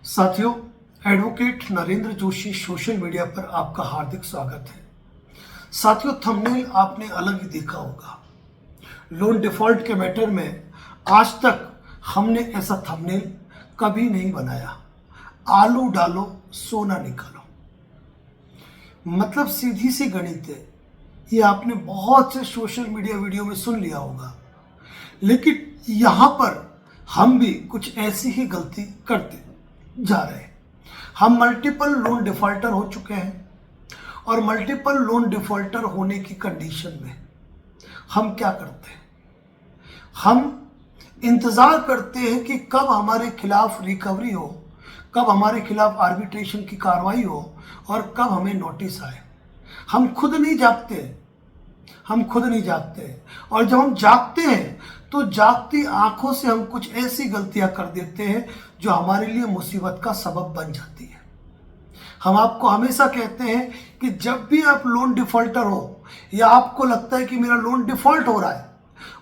साथियों, advocate Narendra Joshi social media पर आपका हार्दिक स्वागत है। साथियों, थंबनेल आपने अलग ही देखा होगा। लोन डिफॉल्ट के मैटर में आज तक हमने ऐसा थंबनेल कभी नहीं बनाया। आलू डालो सोना निकालो, मतलब सीधी सी गणित है। ये आपने बहुत से सोशल मीडिया वीडियो में सुन लिया होगा, लेकिन यहाँ पर हम भी कुछ ऐसी ही गलती करते जा रहे हैं। हम मल्टीपल लोन डिफॉल्टर हो चुके हैं और मल्टीपल लोन डिफॉल्टर होने की कंडीशन में हम क्या करते हैं? हम इंतज़ार करते हैं कि कब हमारे खिलाफ रिकवरी हो, कब हमारे खिलाफ आर्बिट्रेशन की कार्रवाई हो और कब हमें नोटिस आए। हम खुद नहीं जागते, और जब हम जागते हैं तो जागती आंखों से हम कुछ ऐसी गलतियां कर देते हैं जो हमारे लिए मुसीबत का सबब बन जाती है। हम आपको हमेशा कहते हैं कि जब भी आप लोन डिफॉल्टर हो या आपको लगता है कि मेरा लोन डिफॉल्ट हो रहा है,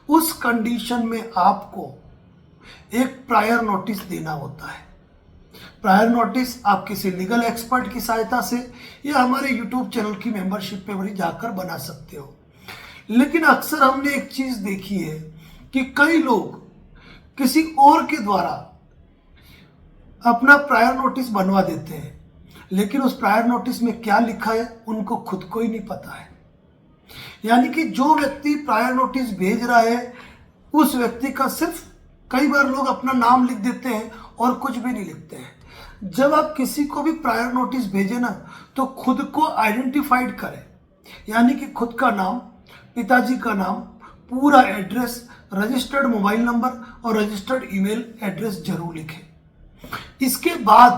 उस कंडीशन में आपको एक प्रायर नोटिस देना होता है। प्रायर नोटिस आप किसी लीगल एक्सपर्ट की सहायता से या हमारे यूट्यूब चैनल की मेंबरशिप पे भी जाकर बना सकते हो। लेकिन अक्सर हमने एक चीज देखी है कि कई लोग किसी और के द्वारा अपना प्रायर नोटिस बनवा देते हैं, लेकिन उस प्रायर नोटिस में क्या लिखा है उनको खुद को ही नहीं पता है। यानी कि जो व्यक्ति प्रायर नोटिस भेज रहा है उस व्यक्ति का सिर्फ कई बार लोग अपना नाम लिख देते हैं और कुछ भी नहीं लिखते हैं। जब आप किसी को भी प्रायर नोटिस भेजें ना, तो खुद को आइडेंटिफाइड करें, यानी कि खुद का नाम, पिताजी का नाम, पूरा एड्रेस, रजिस्टर्ड मोबाइल नंबर और रजिस्टर्ड ईमेल एड्रेस जरूर लिखें। इसके बाद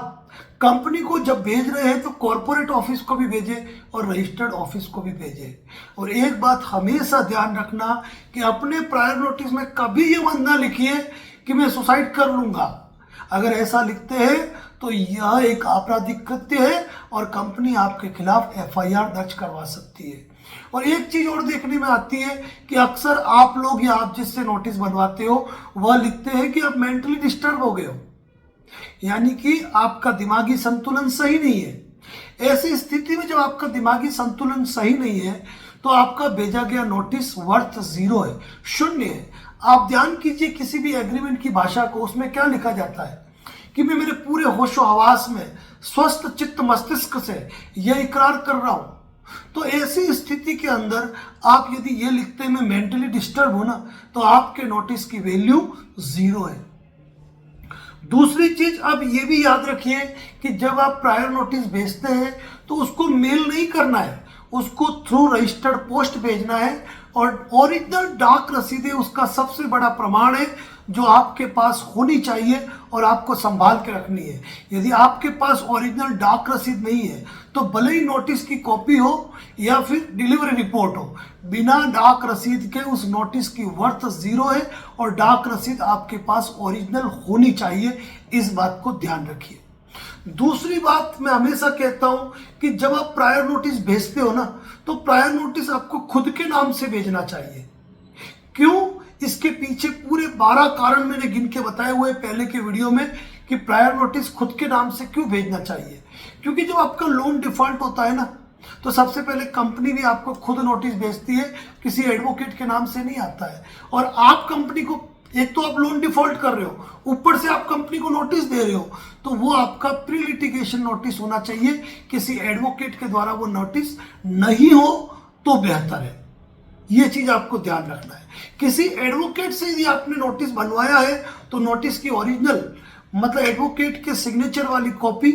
कंपनी को जब भेज रहे हैं तो कॉर्पोरेट ऑफिस को भी भेजें और रजिस्टर्ड ऑफिस को भी भेजें। और एक बात हमेशा ध्यान रखना कि अपने प्रायर नोटिस में कभी ये मत ना लिखिए कि मैं सुसाइड कर लूंगा। अगर ऐसा लिखते हैं तो यह एक आपराधिक कृत्य है और कंपनी आपके खिलाफ एफआईआर दर्ज करवा सकती है। और एक चीज और देखने में आती है कि अक्सर आप लोग या आप जिससे नोटिस बनवाते हो वह लिखते हैं कि आप मेंटली डिस्टर्ब हो गए हो, यानी कि आपका दिमागी संतुलन सही नहीं है। ऐसी स्थिति में जब आपका दिमागी संतुलन सही नहीं है तो आपका भेजा गया नोटिस वर्थ जीरो है, शून्य है। आप ध्यान कीजिए किसी भी एग्रीमेंट की भाषा को, उसमें क्या लिखा जाता है कि मैं मेरे पूरे होशो हवास में स्वस्थ चित्त मस्तिष्क से यह इकरार कर रहा हूं। तो ऐसी स्थिति के अंदर आप यदि ये लिखते हैं मैं मेंटली डिस्टर्ब हूं ना, तो आपके नोटिस की वैल्यू जीरो है। दूसरी चीज, अब ये भी याद रखिए कि जब आप प्रायर नोटिस भेजते हैं तो उसको मेल नहीं करना है, उसको थ्रू रजिस्टर्ड पोस्ट भेजना है। और ओरिजिनल डाक रसीदें उसका सबसे बड़ा प्रमाण है जो आपके पास होनी चाहिए और आपको संभाल के रखनी है। यदि आपके पास ओरिजिनल डाक रसीद नहीं है तो भले ही नोटिस की कॉपी हो या फिर डिलीवरी रिपोर्ट हो, बिना डाक रसीद के उस नोटिस की वर्थ जीरो है और डाक रसीद आपके पास ओरिजिनल होनी चाहिए। इस बात को ध्यान रखिए। दूसरी बात मैं हमेशा कहता हूं कि जब आप प्रायर नोटिस भेजते हो ना, तो प्रायर नोटिस आपको खुद के नाम से भेजना चाहिए। क्यों? इसके पीछे पूरे 12 कारण मैंने गिन के बताए हुए पहले के वीडियो में कि प्रायर नोटिस खुद के नाम से क्यों भेजना चाहिए। क्योंकि जब आपका लोन डिफॉल्ट होता है ना, तो सबसे पहले कंपनी भी आपको खुद नोटिस भेजती है, किसी एडवोकेट के नाम से नहीं आता है। और आप कंपनी को, एक तो आप लोन डिफॉल्ट कर रहे हो, ऊपर से आप कंपनी को नोटिस दे रहे हो, तो वो आपका प्री लिटिगेशन नोटिस होना चाहिए। किसी एडवोकेट के द्वारा वो नोटिस नहीं हो तो बेहतर है। ये चीज आपको ध्यान रखना है। किसी एडवोकेट से यदि आपने नोटिस बनवाया है तो नोटिस की ओरिजिनल, मतलब एडवोकेट के सिग्नेचर वाली कॉपी,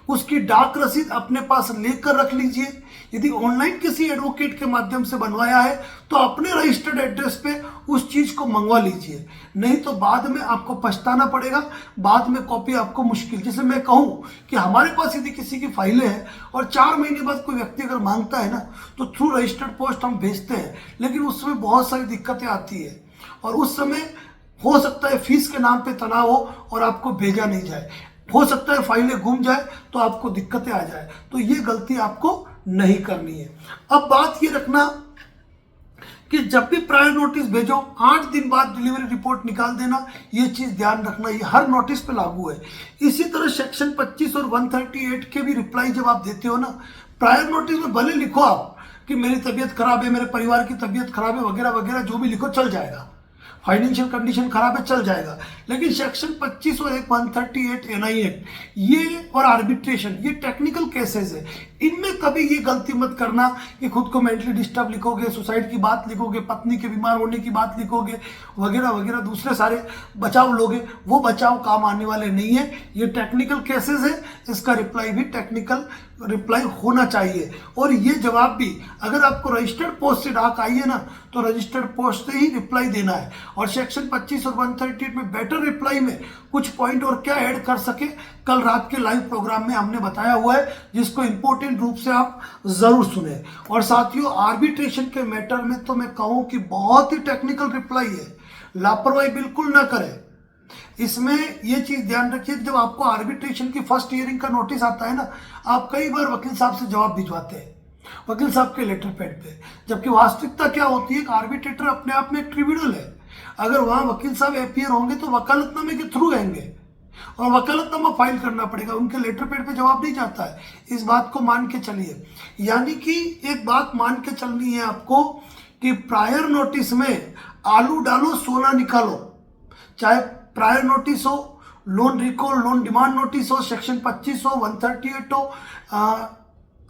उसकी डाक रसीद अपने पास लेकर रख लीजिए। यदि ऑनलाइन किसी एडवोकेट के माध्यम से बनवाया है तो अपने रजिस्टर्ड एड्रेस पे उस चीज को मंगवा लीजिए, नहीं तो बाद में आपको पछताना पड़ेगा, बाद में कॉपी आपको मुश्किल। जैसे मैं कहूं कि हमारे पास यदि किसी की फाइलें हैं और 4 महीने बाद कोई व्यक्ति अगर मांगता है ना, तो थ्रू रजिस्टर्ड पोस्ट हम भेजते हैं, लेकिन उस समय बहुत सारी दिक्कतें आती है और उस समय हो सकता है फीस के नाम पे तनाव हो और आपको भेजा नहीं जाए, हो सकता है फाइलें गुम जाए तो आपको दिक्कतें आ जाए। तो ये गलती आपको नहीं करनी है। अब बात ये रखना कि जब भी प्रायर नोटिस भेजो 8 दिन बाद डिलीवरी रिपोर्ट निकाल देना, ये चीज ध्यान रखना, ये हर नोटिस पे लागू है। इसी तरह सेक्शन 25 और 138 के भी रिप्लाई जब आप देते हो ना, प्रायर नोटिस में भले लिखो आप कि मेरी तबीयत खराब है, मेरे परिवार की तबीयत खराब है वगैरह वगैरह, जो भी लिखो चल जाएगा, फाइनेंशियल कंडीशन खराब है चल जाएगा, लेकिन सेक्शन 25 और 138 एनआई एक्ट ये और आर्बिट्रेशन ये टेक्निकल केसेस है, इनमें कभी ये गलती मत करना कि खुद को मेंटली डिस्टर्ब लिखोगे, सुसाइड की बात लिखोगे, पत्नी के बीमार होने की बात लिखोगे वगैरह वगैरह, दूसरे सारे बचाव लोगे, वो बचाव काम आने वाले नहीं है। ये टेक्निकल केसेस है, इसका रिप्लाई भी टेक्निकल रिप्लाई होना चाहिए। और ये जवाब भी अगर आपको रजिस्टर्ड पोस्ट से डाक आई है ना, तो रजिस्टर्ड पोस्ट से ही रिप्लाई देना है। और सेक्शन 25 और 138 में बेटर रिप्लाई में कुछ पॉइंट और क्या ऐड कर सके, कल रात के लाइव प्रोग्राम में हमने बताया हुआ है, जिसको इंपॉर्टेंट रूप से आप जरूर सुने। और साथियों, आर्बिट्रेशन के मैटर में तो मैं कहूं कि बहुत ही टेक्निकल रिप्लाई है, लापरवाही बिल्कुल ना करें। इसमें ये चीज ध्यान रखिए, जब आपको आर्बिट्रेशन की फर्स्ट हियरिंग का नोटिस आता है ना, आप कई बार वकील साहब से जवाब भिजवाते हैं, वकील साहब के लेटर पैड पे, जबकि वास्तविकता क्या होती है, आर्बिट्रेटर अपने आप में एक ट्रिब्यूनल है। अगर वहां वकील साहब अपीयर होंगे तो वकालतनामे के थ्रू आएंगे और वकालतनामा फाइल करना पड़ेगा, उनके लेटर पैड पे जवाब नहीं जाता है। इस बात को मान के चलिए, यानी कि एक बात मान के चलनी है आपको कि प्रायर नोटिस में आलू डालो सोना निकालो, चाहे प्रायर नोटिस हो, loan recall, loan demand notice हो, सेक्शन 25 हो, 138 हो,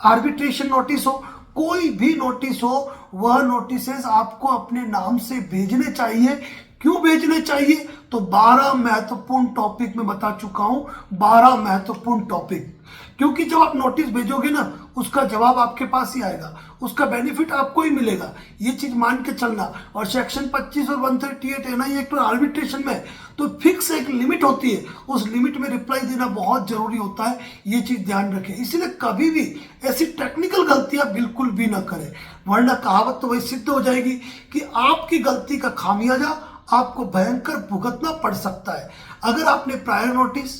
आर्बिट्रेशन नोटिस हो, कोई भी नोटिस हो, वह नोटिसेस आपको अपने नाम से भेजने चाहिए। क्यों भेजने चाहिए? तो 12 महत्वपूर्ण टॉपिक में बता चुका हूं, 12 महत्वपूर्ण टॉपिक, क्योंकि जब आप नोटिस भेजोगे ना, उसका जवाब आपके पास ही आएगा, उसका बेनिफिट आपको ही मिलेगा, ये चीज मान के चलना। और सेक्शन 25 और 138 एनआई एक्ट और आर्बिट्रेशन में तो फिक्स एक लिमिट होती है, उस लिमिट में रिप्लाई देना बहुत जरूरी होता है, ये चीज ध्यान रखें। इसलिए कभी भी ऐसी टेक्निकल गलतियां बिल्कुल भी ना करें, वरना कहावत तो वही सिद्ध हो जाएगी कि आपकी गलती का खामियाजा आपको भयंकर भुगतना पड़ सकता है। अगर आपने prior notice,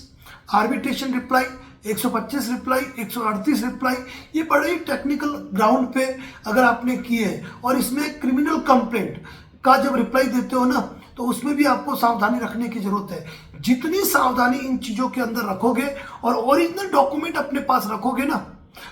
arbitration reply, 125 reply, 138 reply, ये बड़े ही टेक्निकल ग्राउंड पे अगर आपने किए और इसमें क्रिमिनल कंप्लेंट का जब रिप्लाई देते हो ना, तो उसमें भी आपको सावधानी रखने की जरूरत है। जितनी सावधानी इन चीजों के अंदर रखोगे और ओरिजिनल डॉक्यूमेंट अपने पास रखोगे ना,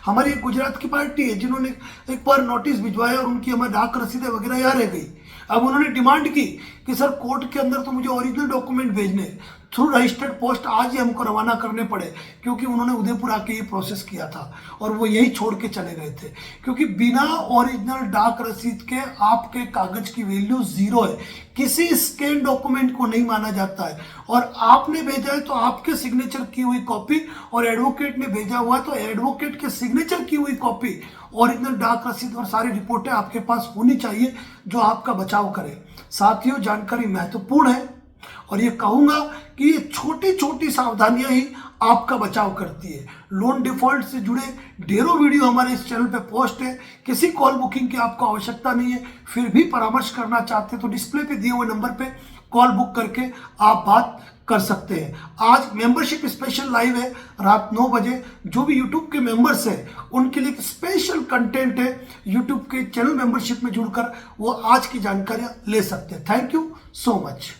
हमारी एक गुजरात की पार्टी है जिन्होंने एक बार नोटिस भिजवाया और उनकी हमारी डाक रसीदें वगैरह यहाँ रह गई। अब उन्होंने डिमांड की कि सर कोर्ट के अंदर तो मुझे ओरिजिनल डॉक्यूमेंट भेजने थ्रू रजिस्टर्ड पोस्ट आज ही हमको रवाना करने पड़े, क्योंकि उन्होंने उदयपुर आके ये प्रोसेस किया था और वो यही छोड़ के चले गए थे, क्योंकि बिना ओरिजिनल डाक रसीद के आपके कागज की वैल्यू जीरो है, किसी स्कैन डॉक्यूमेंट को नहीं माना जाता है। और आपने भेजा है तो आपके सिग्नेचर की हुई कॉपी, और एडवोकेट ने भेजा हुआ है तो एडवोकेट के सिग्नेचर की हुई कॉपी, ओरिजिनल डाक रसीद और सारी रिपोर्टें आपके पास होनी चाहिए जो आपका बचाव करे। साथियों, जानकारी महत्वपूर्ण है और ये कहूंगा कि ये छोटी छोटी सावधानियां ही आपका बचाव करती है। लोन डिफॉल्ट से जुड़े ढेरों वीडियो हमारे इस चैनल पे पोस्ट है, किसी कॉल बुकिंग की आपको आवश्यकता नहीं है, फिर भी परामर्श करना चाहते हैं तो डिस्प्ले पे दिए हुए नंबर पे कॉल बुक करके आप बात कर सकते हैं। आज मेंबरशिप स्पेशल लाइव है रात 9 बजे, जो भी यूट्यूब के मेंबर्स हैं उनके लिए स्पेशल कंटेंट है, यूट्यूब के चैनल मेंबरशिप में जुड़कर वो आज की जानकारियां ले सकते हैं। Thank you so much.